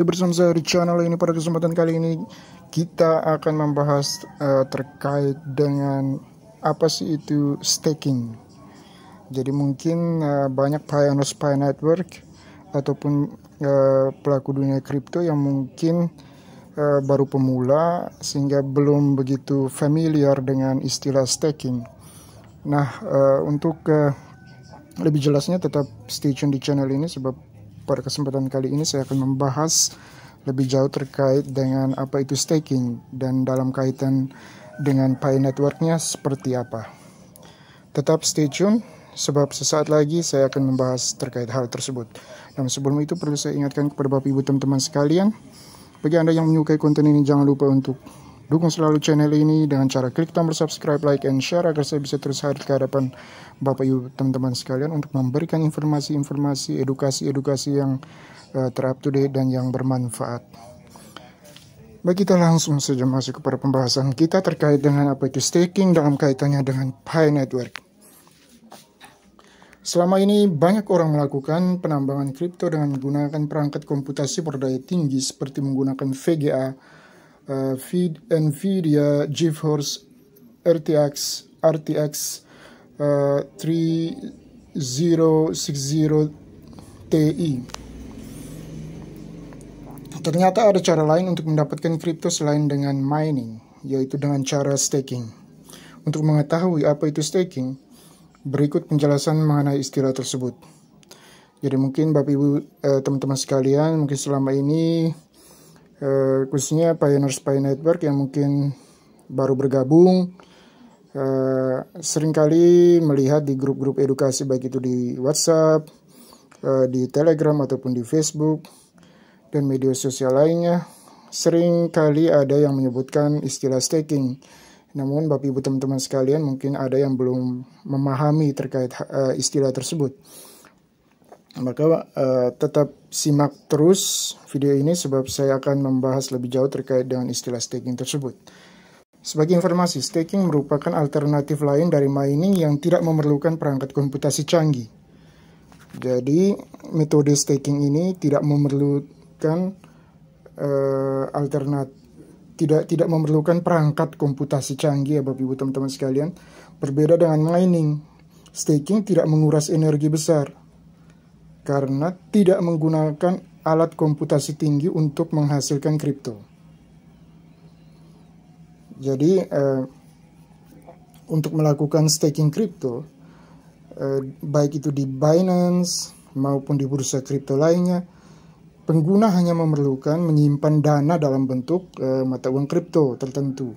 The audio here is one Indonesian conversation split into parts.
Bersama saya di channel ini. Pada kesempatan kali ini kita akan membahas terkait dengan apa sih itu staking. Jadi mungkin banyak pioneer Pi Network ataupun pelaku dunia kripto yang mungkin baru pemula sehingga belum begitu familiar dengan istilah staking. Nah, untuk lebih jelasnya tetap stay tune di channel ini, sebab pada kesempatan kali ini saya akan membahas lebih jauh terkait dengan apa itu staking dan dalam kaitan dengan Pi Network-nya seperti apa. Tetap stay tune, sebab sesaat lagi saya akan membahas terkait hal tersebut. Dan sebelum itu perlu saya ingatkan kepada Bapak Ibu teman-teman sekalian, bagi Anda yang menyukai konten ini, jangan lupa untuk dukung selalu channel ini dengan cara klik tombol subscribe, like, and share agar saya bisa terus hadir ke hadapan Bapak Ibu teman-teman sekalian untuk memberikan informasi-informasi, edukasi yang ter-up to date dan yang bermanfaat. Baik, kita langsung saja masuk kepada pembahasan kita terkait dengan apa itu staking dalam kaitannya dengan Pi Network. Selama ini banyak orang melakukan penambangan kripto dengan menggunakan perangkat komputasi berdaya tinggi seperti menggunakan VGA, Nvidia GeForce RTX 3060 Ti. Ternyata ada cara lain untuk mendapatkan kripto selain dengan mining, yaitu dengan cara staking. Untuk mengetahui apa itu staking, berikut penjelasan mengenai istilah tersebut. Jadi mungkin Bapak Ibu teman-teman sekalian, mungkin selama ini khususnya pioneer Pi Network yang mungkin baru bergabung, seringkali melihat di grup-grup edukasi, baik itu di WhatsApp, di Telegram ataupun di Facebook dan media sosial lainnya, seringkali ada yang menyebutkan istilah staking. Namun Bapak Ibu teman-teman sekalian, mungkin ada yang belum memahami terkait istilah tersebut. Maka tetap simak terus video ini, sebab saya akan membahas lebih jauh terkait dengan istilah staking tersebut. Sebagai informasi, staking merupakan alternatif lain dari mining yang tidak memerlukan perangkat komputasi canggih. Jadi metode staking ini tidak memerlukan tidak memerlukan perangkat komputasi canggih, ya Bapak Ibu teman-teman sekalian. Berbeda dengan mining, staking tidak menguras energi besar karena tidak menggunakan alat komputasi tinggi untuk menghasilkan kripto. Jadi untuk melakukan staking kripto, baik itu di Binance maupun di bursa kripto lainnya, pengguna hanya memerlukan menyimpan dana dalam bentuk mata uang kripto tertentu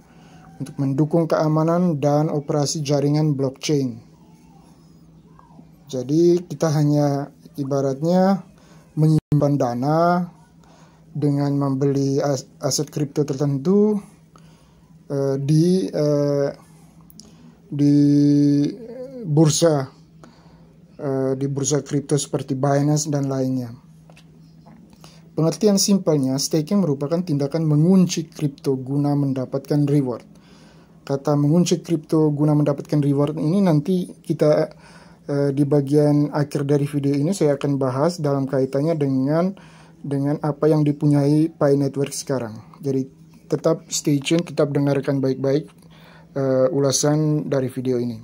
untuk mendukung keamanan dan operasi jaringan blockchain. Jadi kita hanya ibaratnya menyimpan dana dengan membeli aset kripto tertentu di bursa kripto seperti Binance dan lainnya. Pengertian simpelnya, staking merupakan tindakan mengunci kripto guna mendapatkan reward. Kata mengunci kripto guna mendapatkan reward ini nanti kita di bagian akhir dari video ini saya akan bahas dalam kaitannya dengan apa yang dipunyai Pi Network sekarang. Jadi tetap stay tune, tetap dengarkan baik-baik ulasan dari video ini.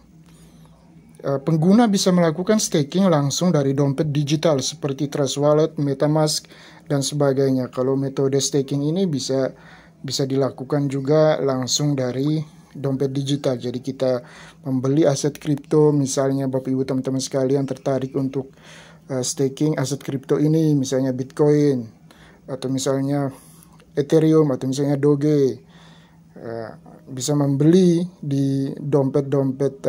Pengguna bisa melakukan staking langsung dari dompet digital seperti Trust Wallet, MetaMask, dan sebagainya. Kalau metode staking ini bisa dilakukan juga langsung dari dompet digital. Jadi kita membeli aset kripto, misalnya Bapak Ibu teman-teman sekalian tertarik untuk staking aset kripto ini, misalnya Bitcoin atau misalnya Ethereum atau misalnya Doge, bisa membeli di dompet-dompet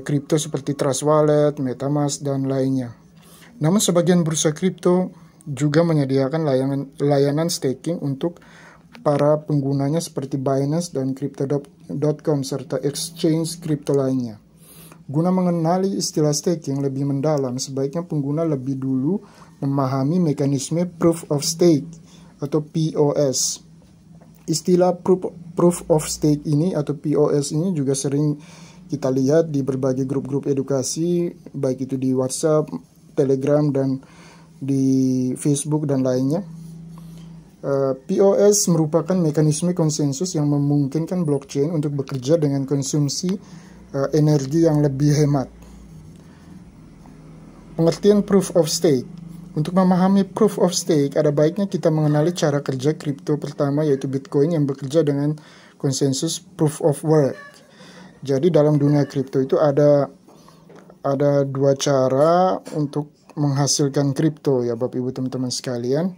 kripto seperti Trust Wallet, MetaMask, dan lainnya. Namun sebagian bursa kripto juga menyediakan layanan staking untuk para penggunanya seperti Binance dan Crypto.com serta exchange kripto lainnya. Guna mengenali istilah staking lebih mendalam, sebaiknya pengguna lebih dulu memahami mekanisme Proof of Stake atau POS. Istilah Proof of Stake ini atau POS ini juga sering kita lihat di berbagai grup-grup edukasi, baik itu di WhatsApp, Telegram, dan di Facebook dan lainnya. POS merupakan mekanisme konsensus yang memungkinkan blockchain untuk bekerja dengan konsumsi energi yang lebih hemat. Pengertian proof of stake. Untuk memahami proof of stake, ada baiknya kita mengenali cara kerja kripto pertama, yaitu Bitcoin yang bekerja dengan konsensus proof of work. Jadi dalam dunia kripto itu ada dua cara untuk menghasilkan kripto ya Bapak Ibu teman-teman sekalian.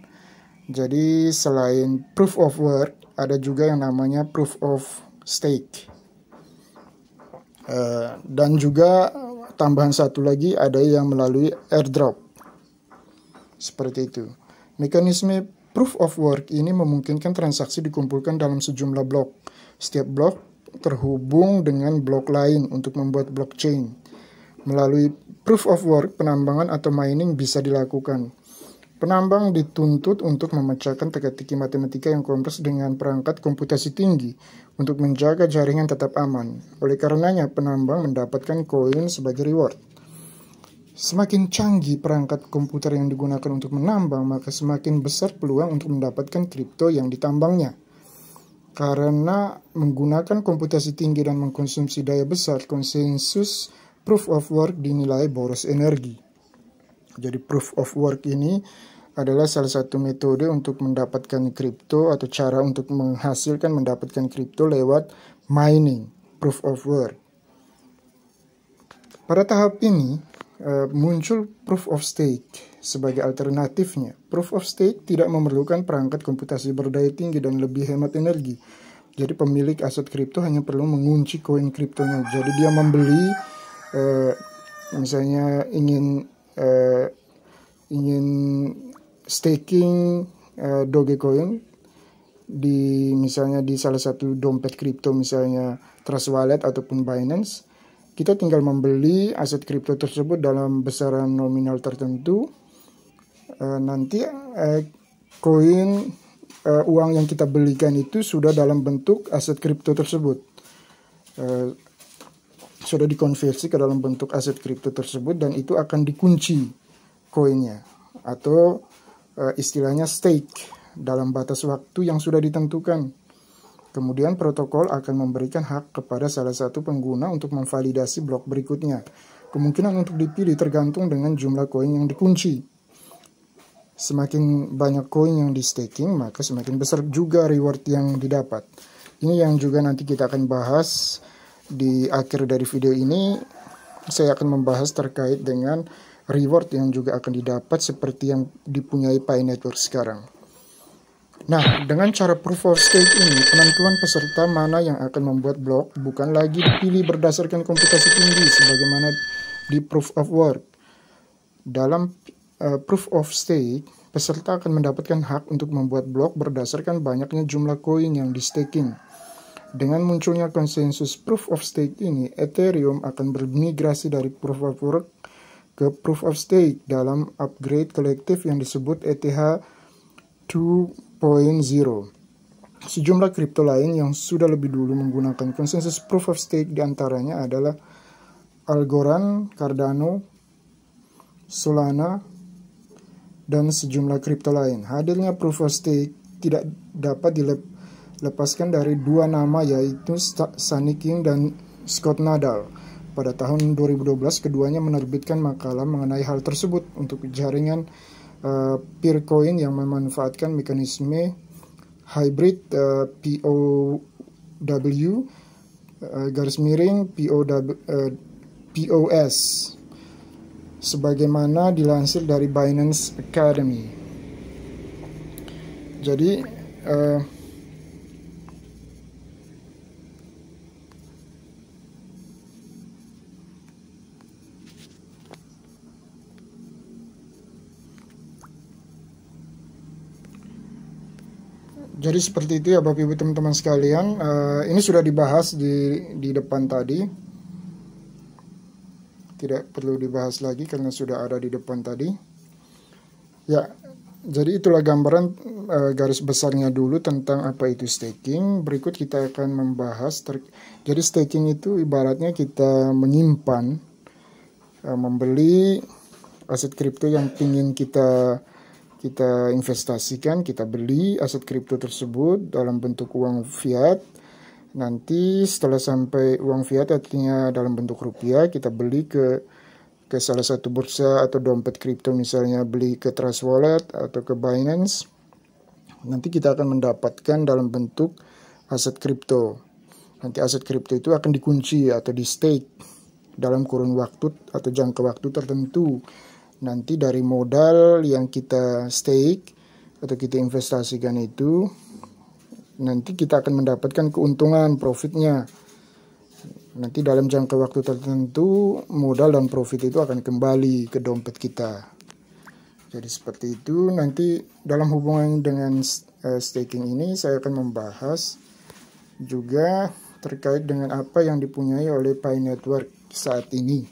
Jadi selain proof of work, ada juga yang namanya proof of stake. Dan juga tambahan satu lagi, ada yang melalui airdrop. Seperti itu. Mekanisme proof of work ini memungkinkan transaksi dikumpulkan dalam sejumlah blok. Setiap blok terhubung dengan blok lain untuk membuat blockchain. Melalui proof of work, penambangan atau mining bisa dilakukan. Penambang dituntut untuk memecahkan teka-teki matematika yang kompleks dengan perangkat komputasi tinggi untuk menjaga jaringan tetap aman. Oleh karenanya, penambang mendapatkan koin sebagai reward. Semakin canggih perangkat komputer yang digunakan untuk menambang, maka semakin besar peluang untuk mendapatkan kripto yang ditambangnya. Karena menggunakan komputasi tinggi dan mengkonsumsi daya besar, konsensus proof of work dinilai boros energi. Jadi proof of work ini adalah salah satu metode untuk mendapatkan kripto atau cara untuk mendapatkan kripto lewat mining, proof of work. Pada tahap ini, muncul proof of stake sebagai alternatifnya. Proof of stake tidak memerlukan perangkat komputasi berdaya tinggi dan lebih hemat energi. Jadi pemilik aset kripto hanya perlu mengunci koin kriptonya. Jadi dia membeli, misalnya ingin staking Dogecoin misalnya di salah satu dompet kripto, misalnya Trust Wallet ataupun Binance. Kita tinggal membeli aset kripto tersebut dalam besaran nominal tertentu. Nanti koin uang yang kita belikan itu sudah dalam bentuk aset kripto tersebut. Sudah dikonversi ke dalam bentuk aset kripto tersebut dan itu akan dikunci koinnya. Atau istilahnya stake dalam batas waktu yang sudah ditentukan. Kemudian protokol akan memberikan hak kepada salah satu pengguna untuk memvalidasi blok berikutnya. Kemungkinan untuk dipilih tergantung dengan jumlah koin yang dikunci. Semakin banyak koin yang di staking, maka semakin besar juga reward yang didapat. Ini yang juga nanti kita akan bahas di akhir dari video ini. Saya akan membahas terkait dengan reward yang juga akan didapat seperti yang dipunyai Pi Network sekarang. Nah, dengan cara proof of stake ini, penentuan peserta mana yang akan membuat blok bukan lagi dipilih berdasarkan komputasi tinggi sebagaimana di proof of work. Dalam proof of stake, peserta akan mendapatkan hak untuk membuat blok berdasarkan banyaknya jumlah koin yang di staking. Dengan munculnya konsensus proof of stake ini, Ethereum akan bermigrasi dari proof of work ke proof of stake dalam upgrade kolektif yang disebut ETH 2.0. Sejumlah kripto lain yang sudah lebih dulu menggunakan konsensus proof of stake diantaranya adalah Algorand, Cardano, Solana, dan sejumlah kripto lain. Hadirnya proof of stake tidak dapat dilepaskan dari dua nama, yaitu Sunny King dan Scott Nadal. Pada tahun 2012, keduanya menerbitkan makalah mengenai hal tersebut untuk jaringan Peercoin yang memanfaatkan mekanisme hybrid POW POS sebagaimana dilansir dari Binance Academy. Jadi Jadi seperti itu ya Bapak Ibu teman-teman sekalian. Ini sudah dibahas di depan tadi. Tidak perlu dibahas lagi karena sudah ada di depan tadi. Ya, jadi itulah gambaran garis besarnya dulu tentang apa itu staking. Berikut kita akan membahas. Jadi staking itu ibaratnya kita menyimpan, membeli aset kripto yang ingin kita kita investasikan, kita beli aset kripto tersebut dalam bentuk uang fiat. Nanti setelah sampai uang fiat artinya dalam bentuk rupiah, kita beli ke salah satu bursa atau dompet kripto, misalnya beli ke Trust Wallet atau ke Binance. Nanti kita akan mendapatkan dalam bentuk aset kripto. Nanti aset kripto itu akan dikunci atau di stake dalam kurun waktu atau jangka waktu tertentu. Nanti dari modal yang kita stake atau kita investasikan itu, nanti kita akan mendapatkan keuntungan, profitnya. Nanti dalam jangka waktu tertentu, modal dan profit itu akan kembali ke dompet kita. Jadi seperti itu. Nanti dalam hubungan dengan staking ini, saya akan membahas juga terkait dengan apa yang dipunyai oleh Pi Network saat ini.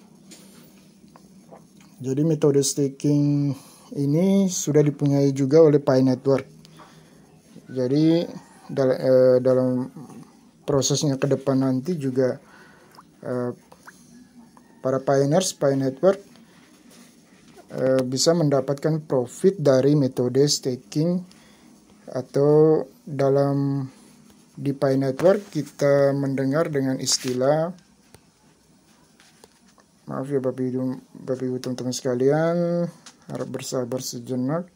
Jadi metode staking ini sudah dipunyai juga oleh Pi Network. Jadi dalam prosesnya ke depan nanti juga para pioneers Pi Network bisa mendapatkan profit dari metode staking, atau di Pi Network kita mendengar dengan istilah, maaf ya Bapak Ibu teman-teman sekalian, harap bersabar sejenak.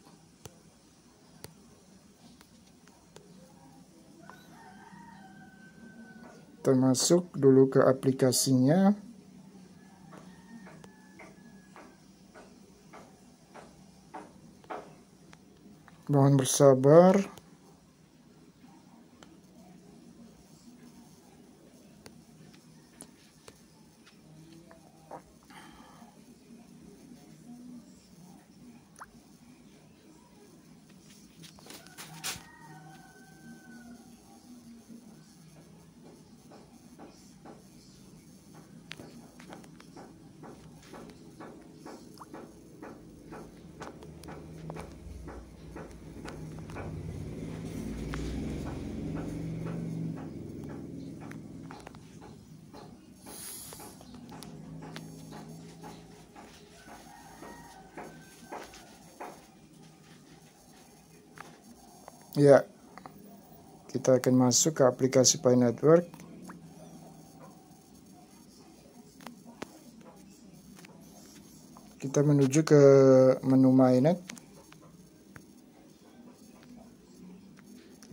Kita masuk dulu ke aplikasinya. Mohon bersabar. Ya, kita akan masuk ke aplikasi Pi Network. Kita menuju ke menu Mainnet.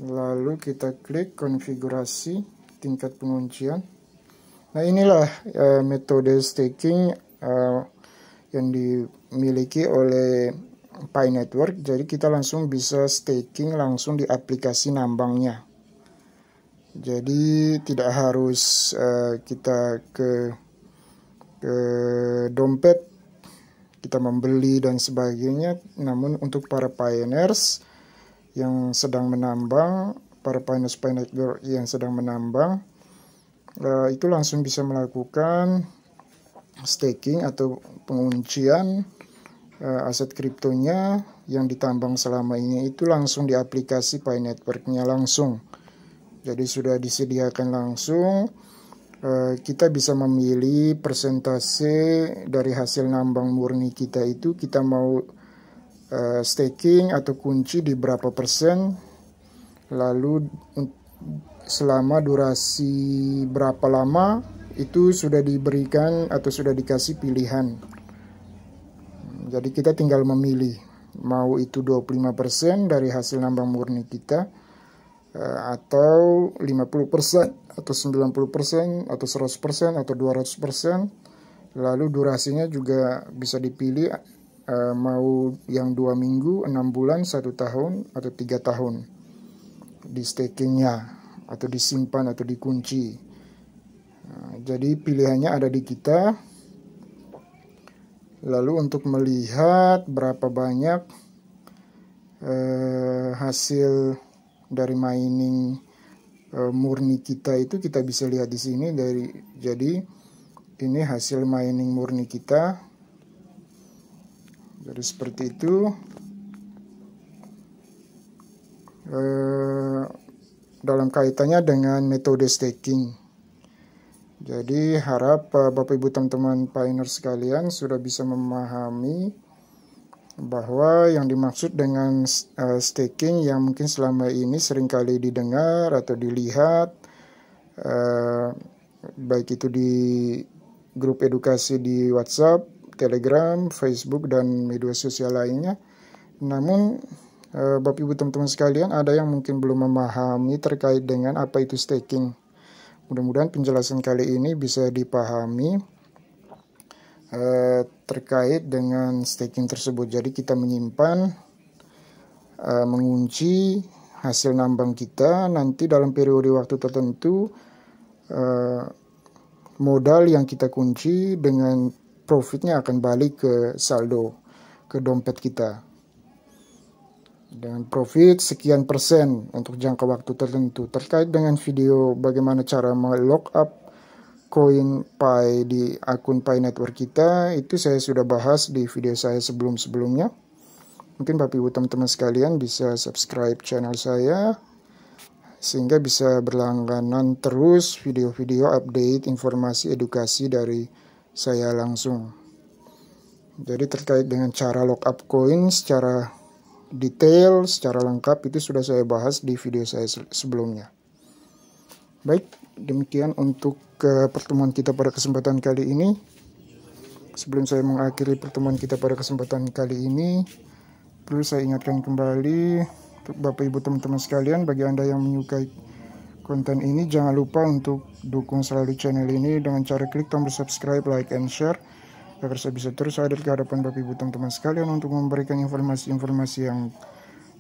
Lalu kita klik konfigurasi tingkat penguncian. Nah, inilah metode staking yang dimiliki oleh Pi Network. Jadi kita langsung bisa staking langsung di aplikasi nambangnya. Jadi tidak harus kita ke dompet, kita membeli dan sebagainya. Namun untuk para pioneers yang sedang menambang, para pioneers Pi Network yang sedang menambang, itu langsung bisa melakukan staking atau penguncian aset kriptonya yang ditambang selama ini itu langsung di aplikasi Pi Network-nya langsung. Jadi sudah disediakan langsung. Kita bisa memilih persentase dari hasil nambang murni kita itu, kita mau staking atau kunci di berapa persen, lalu selama durasi berapa lama, itu sudah diberikan atau sudah dikasih pilihan. Jadi kita tinggal memilih, mau itu 25% dari hasil nambang murni kita, atau 50%, atau 90%, atau 100%, atau 200%. Lalu durasinya juga bisa dipilih, mau yang 2 minggu, 6 bulan, 1 tahun, atau 3 tahun di stakingnya, atau disimpan, atau dikunci. Jadi pilihannya ada di kita. Lalu untuk melihat berapa banyak hasil dari mining murni kita itu, kita bisa lihat di sini. Jadi ini hasil mining murni kita. Jadi seperti itu. Dalam kaitannya dengan metode staking. Jadi harap Bapak Ibu teman-teman pioneer sekalian sudah bisa memahami bahwa yang dimaksud dengan staking yang mungkin selama ini seringkali didengar atau dilihat, baik itu di grup edukasi di WhatsApp, Telegram, Facebook, dan media sosial lainnya. Namun Bapak Ibu teman-teman sekalian, ada yang mungkin belum memahami terkait dengan apa itu staking. Mudah-mudahan penjelasan kali ini bisa dipahami terkait dengan staking tersebut. Jadi kita menyimpan, mengunci hasil nambang kita, nanti dalam periode waktu tertentu modal yang kita kunci dengan profitnya akan balik ke saldo, ke dompet kita, dengan profit sekian persen untuk jangka waktu tertentu. Terkait dengan video bagaimana cara lock up koin Pi di akun Pi Network kita, itu saya sudah bahas di video saya sebelum-sebelumnya. Mungkin Bapak Ibu teman-teman sekalian bisa subscribe channel saya, sehingga bisa berlangganan terus video-video update informasi edukasi dari saya langsung. Jadi terkait dengan cara lock up koin secara detail, secara lengkap, itu sudah saya bahas di video saya sebelumnya. Baik, demikian untuk pertemuan kita pada kesempatan kali ini. Sebelum saya mengakhiri pertemuan kita pada kesempatan kali ini, perlu saya ingatkan kembali untuk Bapak Ibu teman-teman sekalian, bagi Anda yang menyukai konten ini, jangan lupa untuk dukung selalu channel ini dengan cara klik tombol subscribe, like, and share, agar saya bisa terus hadir ke hadapan Bapak Ibu teman-teman sekalian untuk memberikan informasi-informasi yang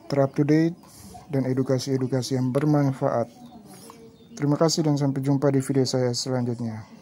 ter-up-to-date dan edukasi-edukasi yang bermanfaat. Terima kasih dan sampai jumpa di video saya selanjutnya.